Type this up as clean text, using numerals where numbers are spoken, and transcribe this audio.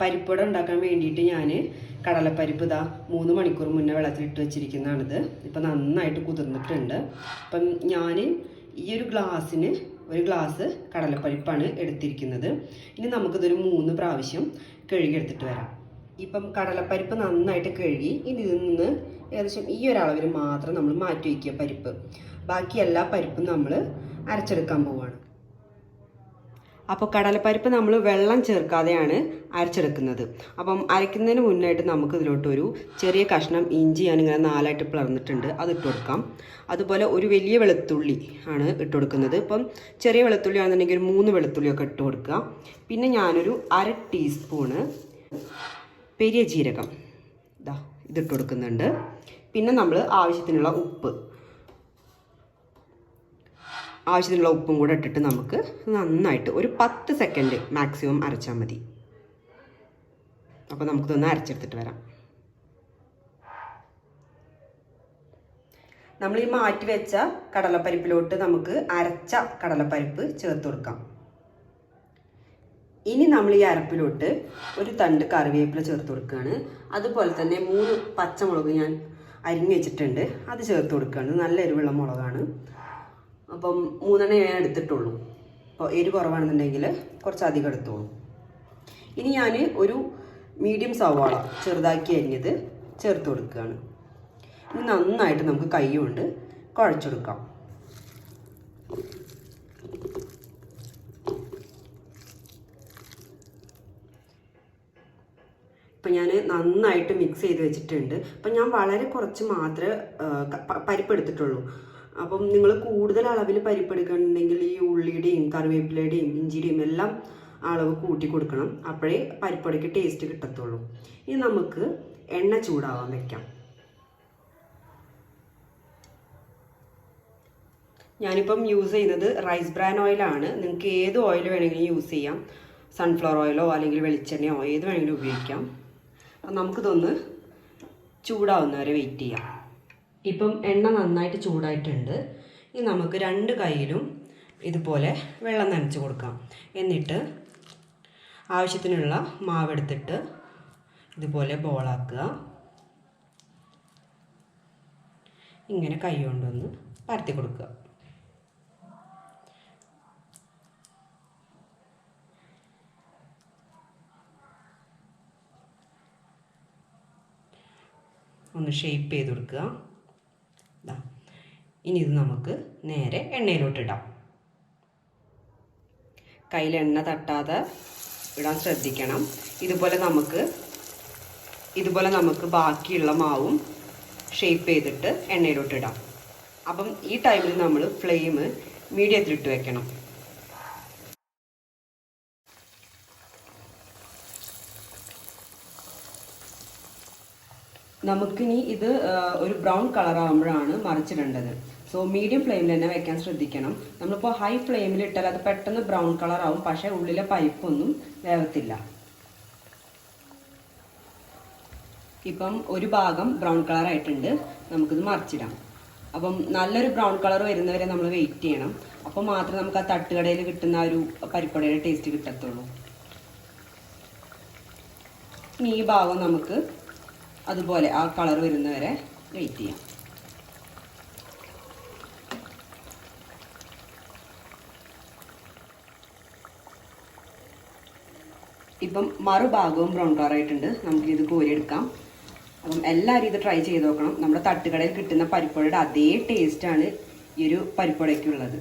പരിപ്പുവട ഉണ്ടാക്കാൻ വേണ്ടിയിട്ട് ഞാൻ കടലപ്പരിപ്പ് ഇതാ 3 മണിക്കൂർ മുന്നേ വെള്ളത്തിലിട്ട് വെച്ചിരിക്കുന്നതാണിത്. ഇപ്പം നന്നായിട്ട് കുതിർന്നിട്ടുണ്ട്. അപ്പം ഞാൻ ഈ ഒരു ഗ്ലാസ്സിന് 1 ഗ്ലാസ് കടലപ്പരിപ്പാണ് എടുത്തിരിക്കുന്നത്. ഇനി നമുക്കിതൊരു 3 പ്രാവശ്യം കഴുകിയെടുത്തിട്ട് വരാം. ഇപ്പം കടലപ്പരിപ്പ് നന്നായിട്ട് കഴുകി ഇനി ഇതിൽ നിന്ന് ഏകദേശം ഈ ഒരളവിൽ മാത്രം നമ്മൾ മാറ്റി വയ്ക്കുക പരിപ്പ്. ബാക്കി എല്ലാ പരിപ്പും നമ്മൾ അരച്ചെടുക്കാൻ പോവുകയാണ്. അപ്പോൾ കടലപ്പരിപ്പ് നമ്മൾ വെള്ളം ചേർക്കാതെയാണ് അരച്ചെടുക്കുന്നത്. അപ്പം അരയ്ക്കുന്നതിന് മുന്നായിട്ട് നമുക്ക് ഇതിലോട്ടൊരു ചെറിയ കഷ്ണം ഇഞ്ചി ഞാനിങ്ങനെ 4ആയിട്ട് പിളർന്നിട്ടുണ്ട്, അത് ഇട്ട് കൊടുക്കാം. അതുപോലെ ഒരു വലിയ വെളുത്തുള്ളി ആണ് ഇട്ട് കൊടുക്കുന്നത്. ഇപ്പം ചെറിയ വെളുത്തുള്ളി ആണെന്നുണ്ടെങ്കിൽ ഒരു 3 വെളുത്തുള്ളിയൊക്കെ ഇട്ട് കൊടുക്കുക. പിന്നെ ഞാനൊരു 1/2 ടീസ്പൂണ് പെരിയ ജീരകം ഇതിട്ട് കൊടുക്കുന്നുണ്ട്. പിന്നെ നമ്മൾ ആവശ്യത്തിനുള്ള ഉപ്പും കൂടെ ഇട്ടിട്ട് നമുക്ക് നന്നായിട്ട് ഒരു 10 സെക്കൻഡ് മാക്സിമം അരച്ചാൽ മതി. അപ്പോൾ നമുക്കിതൊന്ന് അരച്ചെടുത്തിട്ട് വരാം. നമ്മൾ ഈ മാറ്റി വെച്ച കടലപ്പരിപ്പിലോട്ട് നമുക്ക് അരച്ച കടലപ്പരിപ്പ് ചേർത്ത് കൊടുക്കാം. ഇനി നമ്മൾ ഈ അരപ്പിലോട്ട് ഒരു തണ്ട് കറിവേപ്പില ചേർത്ത് കൊടുക്കുകയാണ്. അതുപോലെ തന്നെ 3 പച്ചമുളക് ഞാൻ അരിഞ്ഞ് വെച്ചിട്ടുണ്ട്, അത് ചേർത്ത് കൊടുക്കുകയാണ്. നല്ല എരിവുള്ള മുളകാണ്. അപ്പം 3 ഞാൻ എടുത്തിട്ടുള്ളൂ. അപ്പോൾ എരിവ് കുറവാണെന്നുണ്ടെങ്കിൽ കുറച്ചധികം എടുത്തോളൂ. ഇനി ഞാൻ ഒരു മീഡിയം സവാള ചെറുതാക്കി അരിഞ്ഞത് ചേർത്ത് കൊടുക്കുകയാണ്. ഇനി നന്നായിട്ട് നമുക്ക് കൈ കൊണ്ട് കുഴച്ചെടുക്കാം. ഇപ്പം ഞാൻ നന്നായിട്ട് മിക്സ് ചെയ്ത് വെച്ചിട്ടുണ്ട്. അപ്പം ഞാൻ വളരെ കുറച്ച് മാത്രമേ പരിപ്പ് എടുത്തിട്ടുള്ളൂ. അപ്പം നിങ്ങൾ കൂടുതൽ അളവിൽ പരിപ്പ് എടുക്കണമെന്നുണ്ടെങ്കിൽ ഈ ഉള്ളിയുടെയും കറിവേപ്പിലയുടെയും ഇഞ്ചിയുടെയും എല്ലാം അളവ് കൂട്ടി കൊടുക്കണം. അപ്പോഴേ പരിപ്പടയ്ക്ക് ടേസ്റ്റ് കിട്ടത്തുള്ളൂ. ഇനി നമുക്ക് എണ്ണ ചൂടാവാൻ വെക്കാം. ഞാനിപ്പം യൂസ് ചെയ്യുന്നത് റൈസ് ബ്രാൻ ഓയിലാണ്. നിങ്ങൾക്ക് ഏത് ഓയിൽ വേണമെങ്കിലും യൂസ് ചെയ്യാം. സൺഫ്ലവർ ഓയിലോ അല്ലെങ്കിൽ വെളിച്ചെണ്ണയോ ഏത് വേണമെങ്കിലും ഉപയോഗിക്കാം. അപ്പം നമുക്കിതൊന്ന് ചൂടാവുന്നവരെ വെയിറ്റ് ചെയ്യാം. ഇപ്പം എണ്ണ നന്നായിട്ട് ചൂടായിട്ടുണ്ട്. ഇനി നമുക്ക് 2 കൈയിലും ഇതുപോലെ വെള്ളം നനച്ച് കൊടുക്കാം. എന്നിട്ട് ആവശ്യത്തിനുള്ള മാവെടുത്തിട്ട് ഇതുപോലെ ബോളാക്കുക. ഇങ്ങനെ കൈ കൊണ്ടൊന്ന് പരത്തി കൊടുക്കുക. ഒന്ന് ഷേപ്പ് ചെയ്ത് കൊടുക്കുക. ഇനി ഇത് നമുക്ക് നേരെ എണ്ണയിലോട്ടിടാം. കയ്യിൽ എണ്ണ തട്ടാതെ ഇടാൻ ശ്രദ്ധിക്കണം. ഇതുപോലെ നമുക്ക് ബാക്കിയുള്ള മാവും ഷേപ്പ് ചെയ്തിട്ട് എണ്ണയിലോട്ടിടാം. അപ്പം ഈ ടൈമിൽ നമ്മൾ ഫ്ലെയിം മീഡിയത്തിലിട്ട് വെക്കണം. നമുക്കിനി ഇത് ഒരു ബ്രൗൺ കളർ ആകുമ്പോഴാണ് മറിച്ചിടേണ്ടത്. സോ മീഡിയം ഫ്ലെയിമിൽ തന്നെ വെക്കാൻ ശ്രദ്ധിക്കണം. നമ്മളിപ്പോൾ ഹൈ ഫ്ലെയിമിൽ ഇട്ടാൽ അത് പെട്ടെന്ന് ബ്രൗൺ കളർ ആവും, പക്ഷേ ഉള്ളിലെ പരിപ്പൊന്നും വേവത്തില്ല. ഇപ്പം ഒരു ഭാഗം ബ്രൗൺ കളർ ആയിട്ടുണ്ട്, നമുക്കിത് മറിച്ചിടാം. അപ്പം നല്ലൊരു ബ്രൗൺ കളർ വരുന്നവരെ നമ്മൾ വെയിറ്റ് ചെയ്യണം. അപ്പോൾ മാത്രമേ നമുക്ക് ആ തട്ടുകടയിൽ കിട്ടുന്ന ഒരു പരിപ്പടയുടെ ടേസ്റ്റ് കിട്ടത്തുള്ളൂ. ഇനി ഈ ഭാഗം നമുക്ക് അതുപോലെ ആ കളർ വരുന്നവരെ വെയിറ്റ് ചെയ്യാം. ഇപ്പം മറുഭാഗവും ബ്രൗൺ കളർ ആയിട്ടുണ്ട്, നമുക്കിത് കോരിയെടുക്കാം. അപ്പം എല്ലാവരും ഇത് ട്രൈ ചെയ്ത് നോക്കണം. നമ്മുടെ തട്ടുകടയിൽ കിട്ടുന്ന പരിപ്പുവടയുടെ അതേ ടേസ്റ്റാണ് ഈ ഒരു പരിപ്പുവടയ്ക്കുള്ളത്.